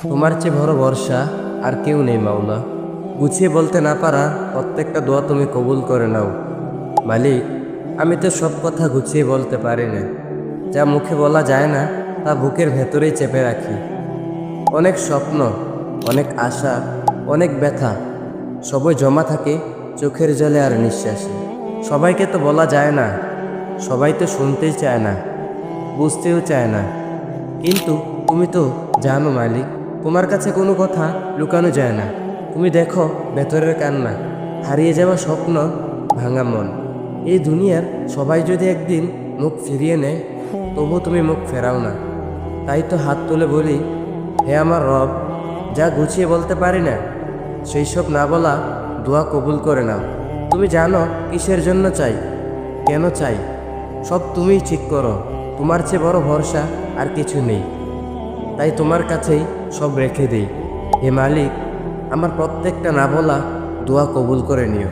তোমার চেয়ে বড় ভরসা আর কেউ নেই মাওলা। গুছিয়ে বলতে না পারা প্রত্যেকটা দোয়া তুমি কবুল করে নাও মালিক। আমি তো সব কথা গুছিয়ে বলতে পারি না, যা মুখে বলা যায় না তা বুকের ভেতরেই চেপে রাখি। অনেক স্বপ্ন, অনেক আশা, অনেক ব্যথা, সবই জমা থাকে চোখের জলে আর নিঃশ্বাসে। সবাইকে তো বলা যায় না, সবাই তো শুনতেই চায় না, বুঝতেও চায় না। কিন্তু তুমি তো জানো মালিক, তোমার কাছে কোনো কথা লুকানো যায় না। তুমি দেখো ভেতরের কান্না, হারিয়ে যাওয়া স্বপ্ন, ভাঙা মন। এই দুনিয়ার সবাই যদি একদিন মুখ ফিরিয়ে নেয়, তবু তুমি মুখ ফেরাও না। তাই তো হাত তুলে বলি, হে আমার রব, যা গুছিয়ে বলতে পারি না সেই সব না বলা দোয়া কবুল করে নাও। তুমি জানো কিসের জন্য চাই, কেন চাই, সব তুমিই ঠিক করো। তোমার চেয়ে বড় ভরসা আর কিছু নেই, তাই তোমার কাছেই সব রেখে দিই। হে মালিক, আমার প্রত্যেকটা না বলা দোয়া কবুল করে নিও।